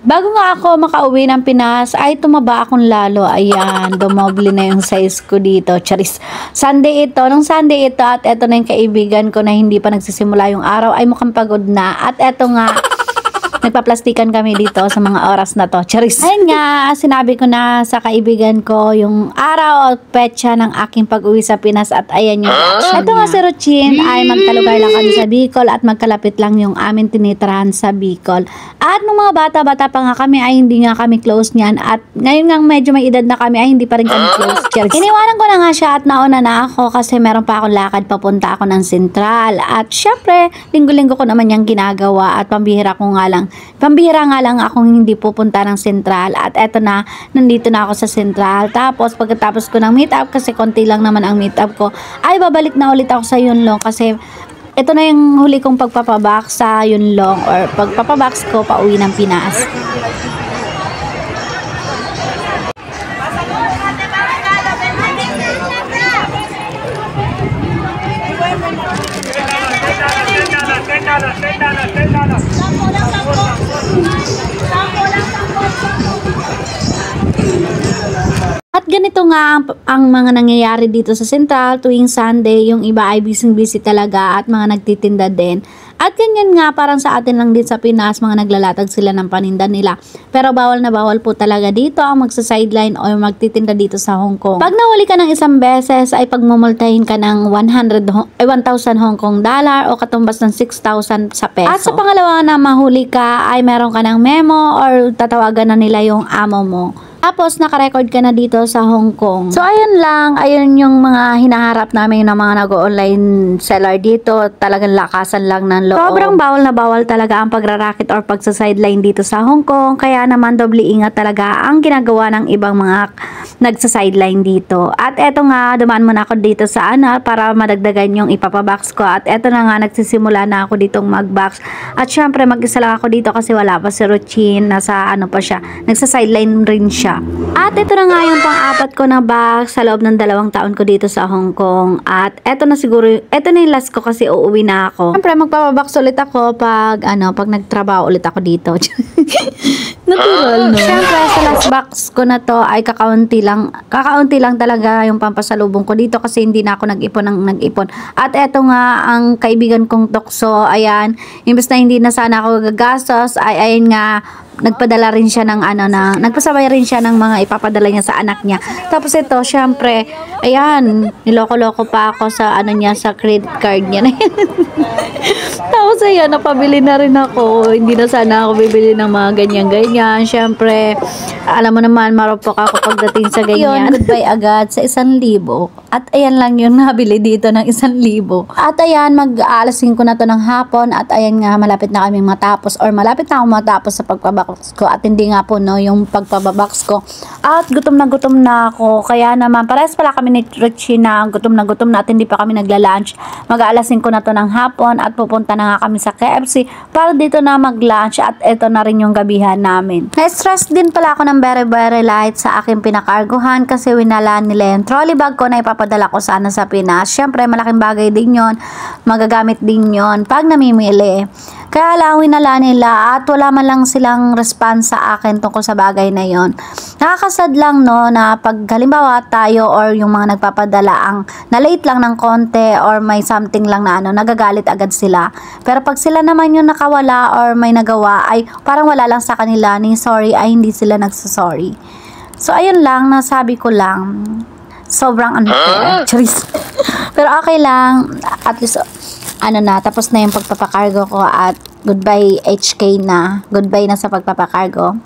Bago nga ako makauwi ng Pinas, ay tumaba akong lalo. Ayan, dumoble na yung size ko dito. Charis. Sunday ito. Nung Sunday ito at eto na yung kaibigan ko na hindi pa nagsisimula yung araw ay mukhang pagod na. At eto nga, nagpaplastikan kami dito sa mga oras na to. Charis. Ayun nga, sinabi ko na sa kaibigan ko yung araw o petsa ng aking pag-uwi sa Pinas at ayan yung reaction niya. Ito nga si Ruchin ay magkalugar lang kami sa Bicol at magkalapit lang yung amin tinitirahan sa Bicol. At nung mga bata-bata pa nga kami ay hindi nga kami close niyan at ngayon nga medyo may edad na kami ay hindi pa rin kami close. Charis. Iniwanan ko na nga siya at nauna na ako kasi meron pa akong lakad papunta ako ng Sentral. At syempre, linggo-linggo ko naman yung ginagawa at pambihira nga lang akong hindi pupunta ng Sentral at eto na, nandito na ako sa Sentral. Tapos pagkatapos ko ng meet up, kasi konti lang naman ang meet up ko, ay babalik na ulit ako sa Yunlong kasi ito na yung huli kong pagpapabox sa Yunlong or pagpapabox ko pauwi ng Pinas. At ganito nga ang mga nangyayari dito sa Sentral tuwing Sunday. Yung iba ay busy talaga at mga nagtitinda din. At ganyan nga, parang sa atin lang din sa Pinas, mga naglalatag sila ng paninda nila. Pero bawal na bawal po talaga dito ang magsa-sideline o magtitinda dito sa Hong Kong. Pag nahuli ka ng isang beses ay pagmumultahin ka ng 1,000 Hong Kong dollar o katumbas ng 6,000 sa peso. At sa pangalawa na mahuli ka ay meron ka ng memo or tatawagan na nila yung amo mo. Tapos, nakarecord ka na dito sa Hong Kong. So, ayun lang. Ayun yung mga hinaharap namin ng mga nag-online seller dito. Talagang lakasan lang ng loob. Sobrang bawal na bawal talaga ang pagrarakit or pagsa-sideline dito sa Hong Kong. Kaya naman, doble ingat talaga ang ginagawa ng ibang mga nagsa-sideline dito. At eto nga, dumaan muna ako dito sa para madagdagan yung ipapabox ko. At eto na nga, nagsisimula na ako ditong mag-box. At syempre, mag-isa lang ako dito kasi wala pa si Ruchin. Nasa pa siya. Nagsa-sideline rin siya. At ito na nga yung pang-apat ko na box sa loob ng 2 taon ko dito sa Hong Kong. At ito na siguro, ito na yung last ko kasi uuwi na ako. Siyempre, magpapabox ulit ako pag nagtrabaho ulit ako dito. Natural, no? Siyempre, sa last box ko na to ay kakaunti lang talaga yung pampasalubong ko dito kasi hindi na ako nag-ipon. At eto nga, ang kaibigan kong tukso, ayan, imbes na hindi na sana ako gagastos, ay ayan nga, nagpadala rin siya ng nagpasabay rin siya ng mga ipapadala niya sa anak niya. Tapos ito, syempre, ayan, niloko-loko pa ako sa sa credit card niya. Tapos ayan, napabili na rin ako. Hindi na sana ako bibili ng mga ganyan-ganyan. Syempre, alam mo naman, marupok ako pagdating sa ganyan. Yun, goodbye agad sa 1,000. At ayan lang yung nabili dito ng 1,000. At ayan, mag-aalas 5 na to ng hapon. At ayan nga, malapit na kami matapos or malapit na ako matapos sa pagpabox ko. At hindi nga po, no, yung pagpabox ko. At gutom na ako. Kaya naman, parehas pala kami ni Richie na gutom na at hindi pa kami nagla-lunch. Mag-aalas 5 na to ng hapon at pupunta na nga kami sa KFC para dito na mag-lunch. At ito na rin yung gabihan namin. Na-stress din pala ako ng very light sa aking pinakarguhan kasi winala nila yung trolley bag ko na ipapadala ko sana sa Pinas. Syempre, malaking bagay din yon, magagamit din yon pag namimili. Kaya lang winala nila at wala man lang silang response sa akin tungkol sa bagay na yon. Nakakasad lang, no, na pag halimbawa tayo or yung mga nagpapadala ang na-late lang ng konti or may something lang na nagagalit agad sila. Pero pag sila naman yung nakawala or may nagawa ay parang wala lang sa kanila ni sorry ay hindi sila nagsasorry. So ayun lang, nasabi ko lang. Sobrang unfair. Charis. Pero okay lang, at least tapos na yung pagpapakargo ko at goodbye HK na. Goodbye na sa pagpapakargo.